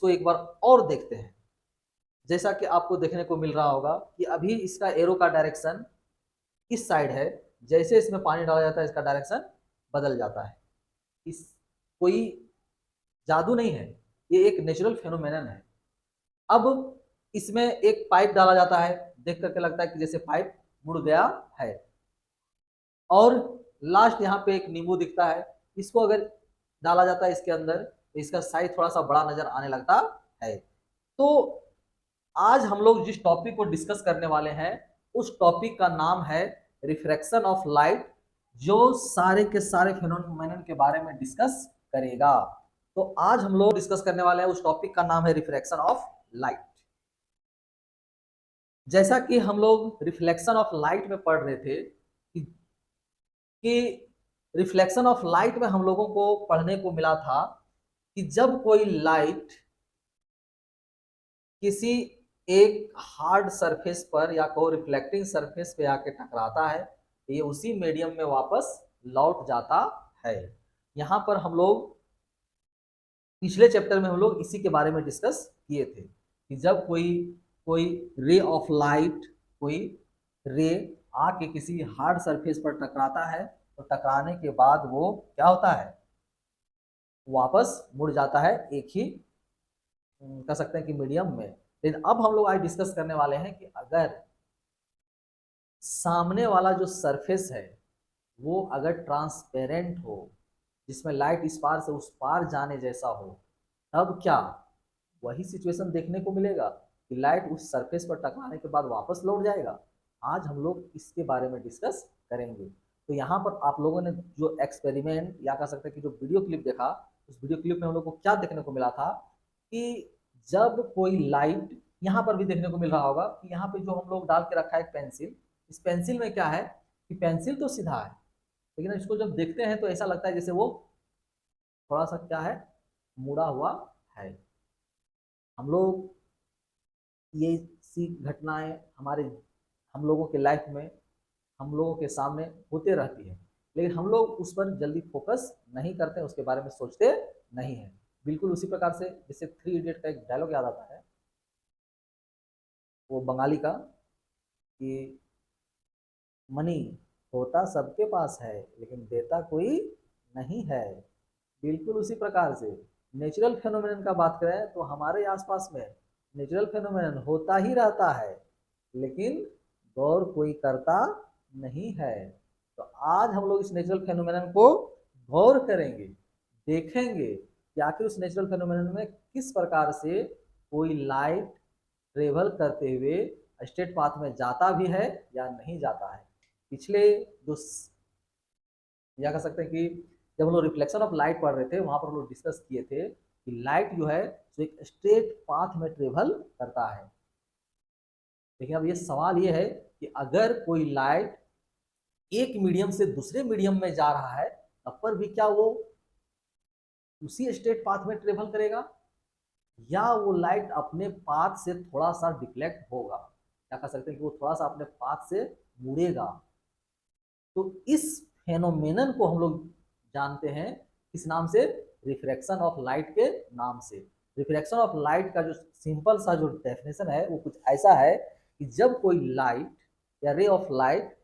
इसको एक बार और देखते हैं। जैसा कि आपको देखने को मिल रहा होगा कि अभी इसका एरो का डायरेक्शन इस साइड है, जैसे इसमें पानी डाला जाता है इसका डायरेक्शन बदल जाता है। इस कोई जादू नहीं है, ये एक नेचुरल फेनोमेनन है। अब इसमें एक पाइप डाला जाता है, देख करके लगता है कि जैसे पाइप मुड़ गया है, और लास्ट यहाँ पे एक नींबू दिखता है। इसको अगर डाला जाता है इसके अंदर तो इसका साइज थोड़ा सा बड़ा नजर आने लगता है। तो आज हम लोग जिस टॉपिक को डिस्कस करने वाले हैं उस टॉपिक का नाम है रिफ्रैक्शन ऑफ लाइट, जो सारे के सारे फेनोमेनन के बारे में डिस्कस करेगा। तो आज हम लोग डिस्कस करने वाले हैं उस टॉपिक का नाम है रिफ्रैक्शन ऑफ लाइट। जैसा कि हम लोग रिफ्लेक्शन ऑफ लाइट में पढ़ रहे थे कि रिफ्लेक्शन ऑफ लाइट में हम लोगों को पढ़ने को मिला था कि जब कोई लाइट किसी एक हार्ड सरफेस पर या कहो रिफ्लेक्टिंग सरफेस पे आके टकराता है, ये उसी मीडियम में वापस लौट जाता है। यहाँ पर हम लोग पिछले चैप्टर में हम लोग इसी के बारे में डिस्कस किए थे कि जब कोई कोई रे ऑफ लाइट, कोई रे आके किसी हार्ड सरफेस पर टकराता है तो टकराने के बाद वो क्या होता है, वापस मुड़ जाता है एक ही कह सकते हैं कि मीडियम में। लेकिन अब हम लोग आज डिस्कस करने वाले हैं कि अगर सामने वाला जो सरफेस है वो अगर ट्रांसपेरेंट हो, जिसमें लाइट इस पार से उस पार जाने जैसा हो, तब क्या वही सिचुएशन देखने को मिलेगा कि लाइट उस सरफेस पर टकराने के बाद वापस लौट जाएगा। आज हम लोग इसके बारे में डिस्कस करेंगे। तो यहाँ पर आप लोगों ने जो एक्सपेरिमेंट या कह सकते हैं कि जो वीडियो क्लिप देखा, उस वीडियो क्लिप में हम लोग को क्या देखने को मिला था कि जब कोई लाइट, यहाँ पर भी देखने को मिल रहा होगा कि यहाँ पे जो हम लोग डाल के रखा है पेंसिल, इस पेंसिल में क्या है कि पेंसिल तो सीधा है, लेकिन इसको जब देखते हैं तो ऐसा लगता है जैसे वो थोड़ा सा क्या है, मुड़ा हुआ है। हम लोग ये सी घटनाएं हमारे हम लोगों के लाइफ में हम लोगों के सामने होते रहती है, लेकिन हम लोग उस पर जल्दी फोकस नहीं करते, उसके बारे में सोचते नहीं है। बिल्कुल उसी प्रकार से जैसे 3 इडियट का एक डायलॉग याद आता है, वो बंगाली का, कि मनी होता सबके पास है लेकिन देता कोई नहीं है। बिल्कुल उसी प्रकार से नेचुरल फेनोमेनन का बात करें तो हमारे आसपास में नेचुरल फेनोमेनन होता ही रहता है, लेकिन गौर कोई करता नहीं है। तो आज हम लोग इस नेचुरल फेनोमेनन को गौर करेंगे, देखेंगे कि आखिर उस नेचुरल फेनोमेनन में किस प्रकार से कोई लाइट ट्रेवल करते हुए स्ट्रेट पाथ में जाता भी है या नहीं जाता है। पिछले जो या कह सकते हैं कि जब हम लोग रिफ्लेक्शन ऑफ लाइट पढ़ रहे थे वहां पर हम लोग डिस्कस किए थे कि लाइट जो है तो एक स्ट्रेट पाथ में ट्रेवल करता है। लेकिन अब ये सवाल ये है कि अगर कोई लाइट एक मीडियम से दूसरे मीडियम में जा रहा है तब पर भी क्या वो उसी स्ट्रेट पाथ में ट्रेवल करेगा, या वो लाइट अपने पाथ से थोड़ा सा डिफ्लेक्ट होगा, क्या कह सकते हैं कि वो थोड़ा सा अपने पाथ से मुड़ेगा। तो इस फेनोमेनन को हम लोग जानते हैं किस नाम से, रिफ्रैक्शन ऑफ लाइट के नाम से। रिफ्रैक्शन ऑफ लाइट का जो सिंपल सा जो डेफिनेशन है वो कुछ ऐसा है कि जब कोई लाइट या रे ऑफ लाइट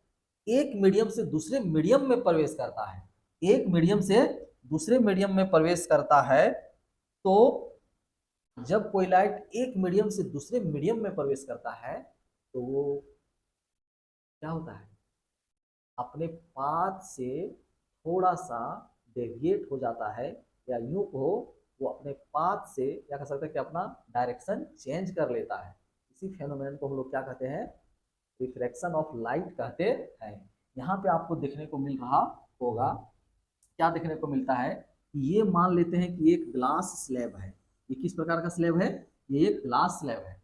एक मीडियम से दूसरे मीडियम में प्रवेश करता है, एक मीडियम से दूसरे मीडियम में प्रवेश करता है, तो जब कोई लाइट एक मीडियम से दूसरे मीडियम में प्रवेश करता है तो वो क्या होता है, अपने पाथ से थोड़ा सा डेविएट हो जाता है, या यूं हो वो अपने पाथ से क्या कह सकते हैं कि अपना डायरेक्शन चेंज कर लेता है। इसी फेनोमेनन को हम लोग क्या कहते हैं, रिफ्रैक्शन ऑफ लाइट कहते हैं। यहाँ पे आपको देखने को मिल रहा होगा, क्या देखने को मिलता है कि ये मान लेते हैं कि एक ग्लास स्लैब है। ये किस प्रकार का स्लैब है, ये एक ग्लास स्लैब है,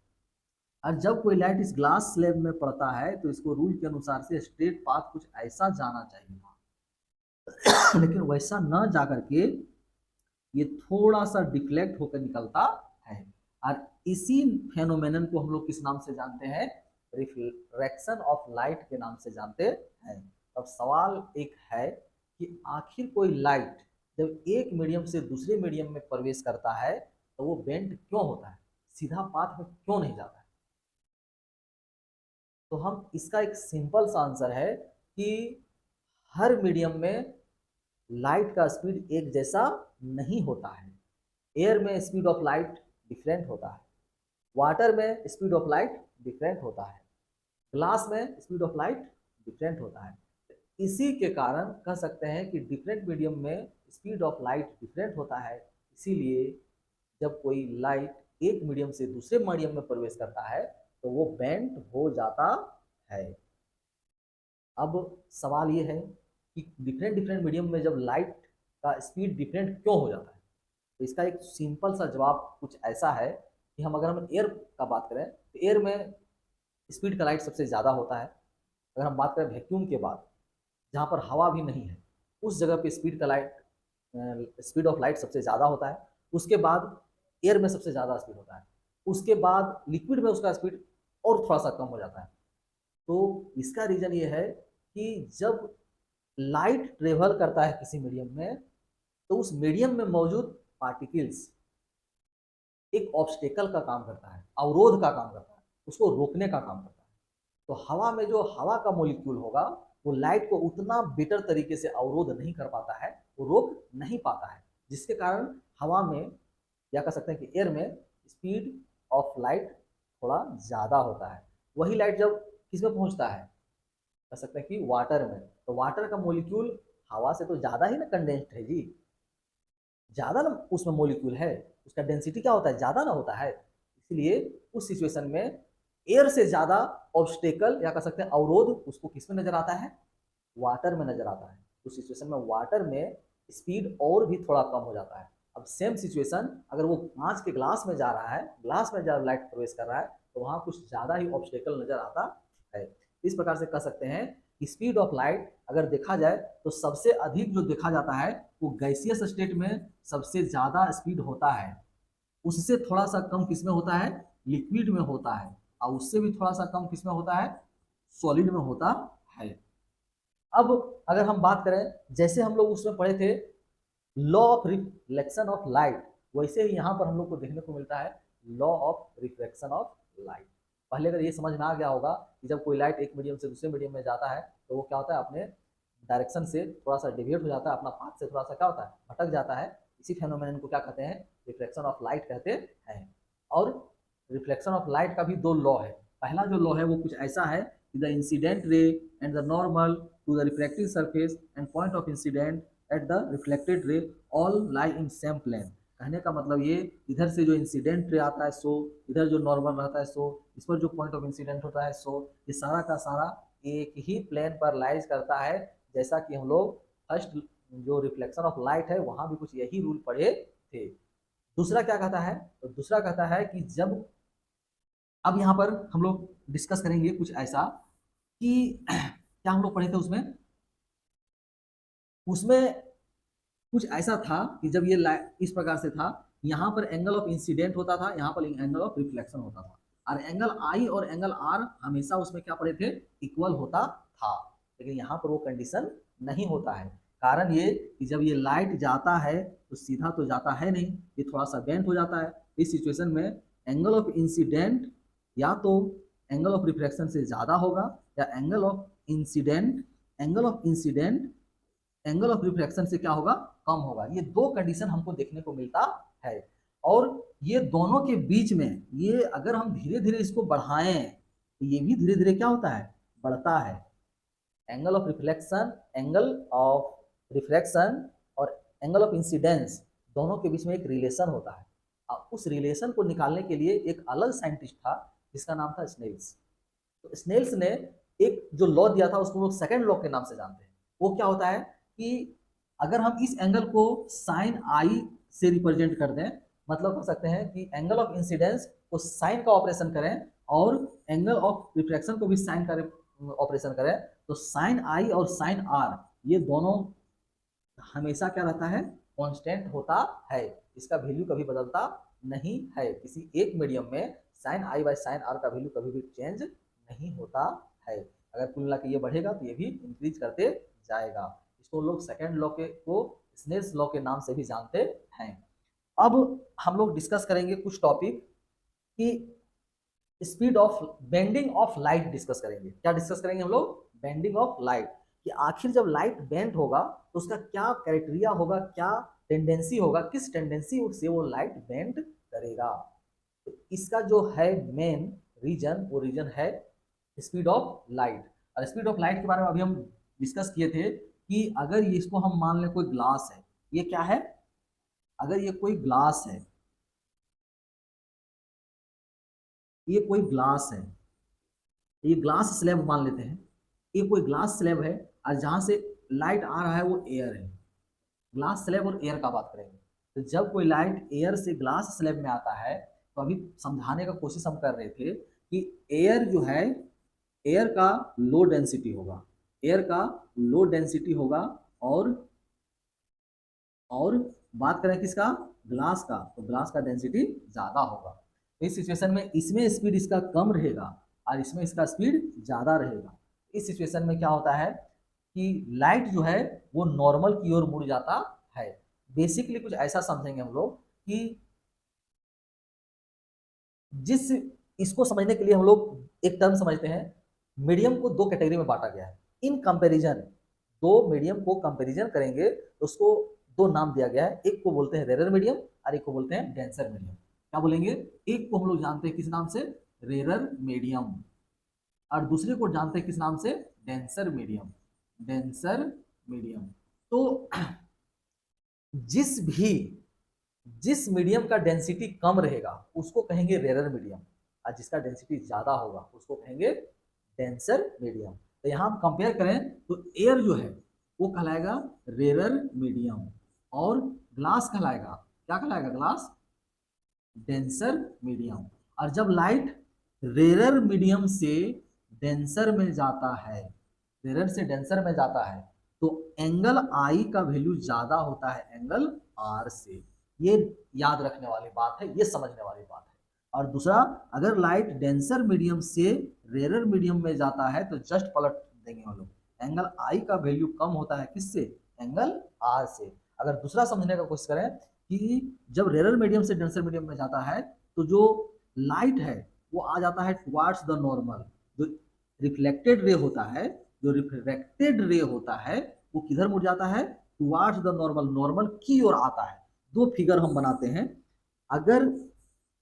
और जब कोई लाइट इस ग्लास स्लैब में पड़ता है तो इसको रूल के अनुसार से स्ट्रेट पाथ कुछ ऐसा जाना चाहिए था लेकिन वैसा न जा करके ये थोड़ा सा डिफ्लेक्ट होकर निकलता है। और इसी फेनोमेनन को हम लोग किस नाम से जानते हैं, रिफ्रैक्शन ऑफ लाइट के नाम से जानते हैं। अब सवाल एक है कि आखिर कोई लाइट जब एक मीडियम से दूसरे मीडियम में प्रवेश करता है तो वो बेंट क्यों होता है, सीधा पाथ में क्यों नहीं जाता है? तो हम इसका एक सिंपल सा आंसर है कि हर मीडियम में लाइट का स्पीड एक जैसा नहीं होता है। एयर में स्पीड ऑफ लाइट डिफरेंट होता है, वाटर में स्पीड ऑफ लाइट डिफरेंट होता है, ग्लास में स्पीड ऑफ लाइट डिफरेंट होता है। इसी के कारण कह सकते हैं कि डिफरेंट मीडियम में स्पीड ऑफ लाइट डिफरेंट होता है। इसीलिए जब कोई लाइट एक मीडियम से दूसरे मीडियम में प्रवेश करता है तो वो बेंट हो जाता है। अब सवाल ये है कि डिफरेंट डिफरेंट मीडियम में जब लाइट का स्पीड डिफरेंट क्यों हो जाता है, तो इसका एक सिंपल सा जवाब कुछ ऐसा है कि अगर हम एयर का बात करें तो एयर में स्पीड का लाइट सबसे ज़्यादा होता है। अगर हम बात करें वैक्यूम के बाद, जहाँ पर हवा भी नहीं है, उस जगह पे स्पीड ऑफ लाइट सबसे ज़्यादा होता है। उसके बाद एयर में सबसे ज़्यादा स्पीड होता है। उसके बाद लिक्विड में उसका स्पीड और थोड़ा सा कम हो जाता है। तो इसका रीज़न ये है कि जब लाइट ट्रेवल करता है किसी मीडियम में, तो उस मीडियम में मौजूद पार्टिकल्स एक ऑब्स्टेकल का काम करता है, अवरोध का काम करता है, उसको रोकने का काम करता है। तो हवा में जो हवा का मोलिक्यूल होगा वो लाइट को उतना बेटर तरीके से अवरोध नहीं कर पाता है, वो रोक नहीं पाता है, जिसके कारण हवा में या कह सकते हैं कि एयर में स्पीड ऑफ लाइट थोड़ा ज़्यादा होता है। वही लाइट जब किस में पहुंचता है, कह सकते हैं कि वाटर में, तो वाटर का मोलिक्यूल हवा से तो ज़्यादा ही ना कंडेंस्ड है जी, ज़्यादा ना उसमें मोलिक्यूल है, उसका डेंसिटी क्या होता है, ज़्यादा ना होता है। इसलिए उस सिचुएशन में एयर से ज़्यादा ऑब्स्टेकल या कह सकते हैं अवरोध उसको किस में नजर आता है, वाटर में नजर आता है। उस सिचुएशन में वाटर में स्पीड और भी थोड़ा कम हो जाता है। अब सेम सिचुएशन अगर वो कांच के ग्लास में जा रहा है, ग्लास में जब लाइट प्रवेश कर रहा है तो वहाँ कुछ ज़्यादा ही ऑब्स्टेकल नजर आता है। इस प्रकार से कह सकते हैं कि स्पीड ऑफ लाइट अगर देखा जाए तो सबसे अधिक जो देखा जाता है वो गैसियस स्टेट में सबसे ज़्यादा स्पीड होता है। उससे थोड़ा सा कम किसमें होता है, लिक्विड में होता है, और उससे भी थोड़ा सा कम किसमें होता है, सॉलिड में होता है। अब अगर हम बात करें, जैसे हम लोग उसमें पढ़े थे law of reflection of light, वैसे ही यहाँ पर हम लोग को देखने को मिलता है law of reflection of light. पहले अगर ये समझ में आ गया होगा कि जब कोई लाइट एक मीडियम से दूसरे मीडियम में जाता है तो वो क्या होता है, अपने डायरेक्शन से थोड़ा सा डिविएट हो जाता है, अपना पाथ से थोड़ा सा क्या होता है, भटक जाता है। इसी फेनोमेनन को क्या कहते हैं, रिफ्लेक्शन ऑफ लाइट कहते हैं। और रिफ्लेक्शन ऑफ लाइट का भी दो लॉ है। पहला जो लॉ है वो कुछ ऐसा है कि the incident ray and the normal to the reflective surface and point of incident at the reflected ray all lie in same plane. कहने का मतलब ये, इधर से जो इंसिडेंट रे आता है सो, इधर जो नॉर्मल रहता है सो, इस पर जो पॉइंट ऑफ इंसिडेंट होता है सो, ये सारा का सारा एक ही प्लेन पर लाइज करता है। जैसा कि हम लोग फर्स्ट जो रिफ्लेक्शन ऑफ लाइट है वहां भी कुछ यही रूल पढ़े थे। दूसरा क्या कहता है, तो दूसरा कहता है कि जब, अब यहाँ पर हम लोग डिस्कस करेंगे कुछ ऐसा कि क्या हम लोग पढ़े थे उसमें, उसमें कुछ ऐसा था कि जब ये इस प्रकार से था, यहाँ पर एंगल ऑफ इंसिडेंट होता था, यहाँ पर एंगल ऑफ रिफ्लेक्शन होता था, और एंगल आई और एंगल आर हमेशा उसमें क्या पढ़े थे, इक्वल होता था। लेकिन यहाँ पर वो कंडीशन नहीं होता है। कारण ये कि जब ये लाइट जाता है तो सीधा तो जाता है नहीं, ये थोड़ा सा बेंट हो जाता है। इस सिचुएशन में एंगल ऑफ इंसिडेंट या तो एंगल ऑफ रिफ्लेक्शन से ज़्यादा होगा, या angle of incident angle of reflection से क्या होगा, कम होगा। ये दो कंडीशन हमको देखने को मिलता है। और ये दोनों के बीच में, ये अगर हम धीरे धीरे इसको बढ़ाएं तो ये भी धीरे धीरे क्या होता है, बढ़ता है। एंगल ऑफ रिफ्लेक्शन और एंगल ऑफ इंसिडेंस दोनों के बीच में एक रिलेशन होता है। और उस रिलेशन को निकालने के लिए एक अलग साइंटिस्ट था जिसका नाम था स्नेल्स। तो स्नेल्स ने एक जो लॉ दिया था उसको लोग सेकंड लॉ के नाम से जानते हैं। वो क्या होता है कि अगर हम इस एंगल को साइन आई से रिप्रेजेंट कर दें, मतलब कर सकते हैं कि एंगल ऑफ इंसिडेंस को साइन का ऑपरेशन करें और एंगल ऑफ रिफ्लेक्शन को भी साइन का ऑपरेशन करें, तो साइन आई और साइन आर ये दोनों हमेशा क्या रहता है, कांस्टेंट होता है। इसका वैल्यू कभी बदलता नहीं है। किसी एक मीडियम में sine i by sine r का वैल्यू कभी भी चेंज नहीं होता है। अगर कुल मिला के ये बढ़ेगा तो ये भी इंक्रीज करते जाएगा। इसको लोग सेकंड लॉ के को स्नेल्स लॉ के नाम से भी जानते हैं। अब हम लोग डिस्कस करेंगे कुछ टॉपिक कि speed of bending of light discuss करेंगे। क्या डिस्कस करेंगे हम लोग? बेंडिंग ऑफ लाइट, कि आखिर जब लाइट बेंड होगा तो उसका क्या क्राइटेरिया होगा, क्या टेंडेंसी होगा, किस टेंडेंसी से वो लाइट बेंड करेगा। तो इसका जो है मेन रीजन, वो रीजन है स्पीड ऑफ लाइट। और स्पीड ऑफ लाइट के बारे में अभी हम डिस्कस किए थे कि अगर ये इसको हम मान लें कोई ग्लास है, ये क्या है, अगर ये कोई ग्लास है, ये कोई ग्लास है, ये ग्लास स्लैब मान लेते हैं, ये कोई ग्लास स्लैब है और जहां से लाइट आ रहा है वो एयर है। ग्लास स्लैब और एयर का बात करेंगे, तो जब कोई लाइट एयर से ग्लास स्लैब में आता है, तो अभी समझाने का कोशिश हम कर रहे थे कि एयर जो है, एयर का लो डेंसिटी होगा, एयर का लो डेंसिटी होगा, और और बात करें किसका, ग्लास का, तो ग्लास का डेंसिटी ज्यादा होगा। तो इस सिचुएशन में इसमें स्पीड इसका कम रहेगा और इसमें इसका स्पीड ज्यादा रहेगा। इस सिचुएशन में क्या होता है कि लाइट जो है वो नॉर्मल की ओर मुड़ जाता है। बेसिकली कुछ ऐसा समझेंगे हम लोग कि जिस, इसको समझने के लिए हम लोग एक टर्म समझते हैं, मीडियम को दो कैटेगरी में बांटा गया है। इन कंपैरिजन, दो मीडियम को कंपैरिजन करेंगे तो उसको दो नाम दिया गया है, एक को बोलते हैं रेरर मीडियम और एक को बोलते हैं डेंसर मीडियम। क्या बोलेंगे? एक को हम लोग जानते हैं किस नाम से, रेरर मीडियम, और दूसरे को जानते हैं किस नाम से, डेंसर मीडियम, डेंसर मीडियम। तो जिस भी, जिस मीडियम का डेंसिटी कम रहेगा उसको कहेंगे रेरर मीडियम, और जिसका डेंसिटी ज्यादा होगा उसको कहेंगे डेंसर मीडियम। तो यहाँ हम कंपेयर करें तो एयर जो है वो कहलाएगा रेरर मीडियम, और ग्लास कहलाएगा, क्या कहलाएगा, ग्लास डेंसर मीडियम। और जब लाइट रेरर मीडियम से डेंसर में जाता है, रेरर से डेंसर में जाता है, तो एंगल आई का वैल्यू ज्यादा होता है एंगल आर से। ये याद रखने वाली बात है, ये समझने वाली बात है। और दूसरा, अगर लाइट डेंसर मीडियम से रेरर मीडियम में जाता है तो जस्ट पलट देंगे हम लोग, एंगल आई का वैल्यू कम होता है किससे, एंगल आर से। अगर दूसरा समझने का कोशिश करें कि जब रेरर मीडियम से डेंसर मीडियम में जाता है तो जो लाइट है वो आ जाता है टुवार्ड्स द नॉर्मल, जो रिफ्लेक्टेड रे होता है, जो रिफ्रैक्टेड रे होता है वो किधर मुड़ जाता है, टुवार्ड्स द नॉर्मल, नॉर्मल की ओर आता है। दो फिगर हम बनाते हैं, अगर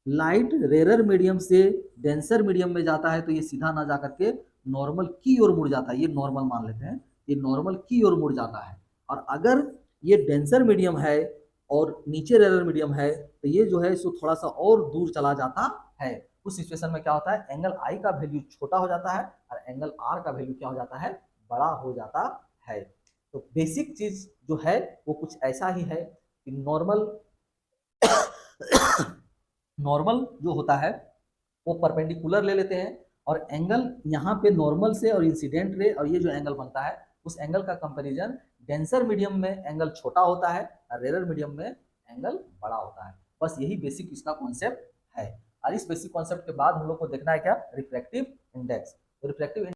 लाइट रेरर मीडियम से डेंसर मीडियम में जाता है तो ये सीधा ना जा करके नॉर्मल की ओर मुड़ जाता है, ये नॉर्मल मान लेते हैं, ये नॉर्मल की ओर मुड़ जाता है। और अगर ये डेंसर मीडियम है और नीचे रेरर मीडियम है तो ये जो है इसको थोड़ा सा और दूर चला जाता है। उस सिचुएशन में क्या होता है, एंगल आई का वैल्यू छोटा हो जाता है और एंगल आर का वैल्यू क्या हो जाता है, बड़ा हो जाता है। तो बेसिक चीज जो है वो कुछ ऐसा ही है कि नॉर्मल नॉर्मल जो होता है वो परपेंडिकुलर ले लेते हैं, और एंगल यहाँ पे नॉर्मल से और इंसिडेंट रे और ये जो एंगल बनता है उस एंगल का कंपैरिजन डेंसर मीडियम में एंगल छोटा होता है और रेरर मीडियम में एंगल बड़ा होता है। बस यही बेसिक इसका कॉन्सेप्ट है। और इस बेसिक कॉन्सेप्ट के बाद हम लोग को देखना है क्या, रिफ्रैक्टिव इंडेक्स। तो रिफ्रैक्टिव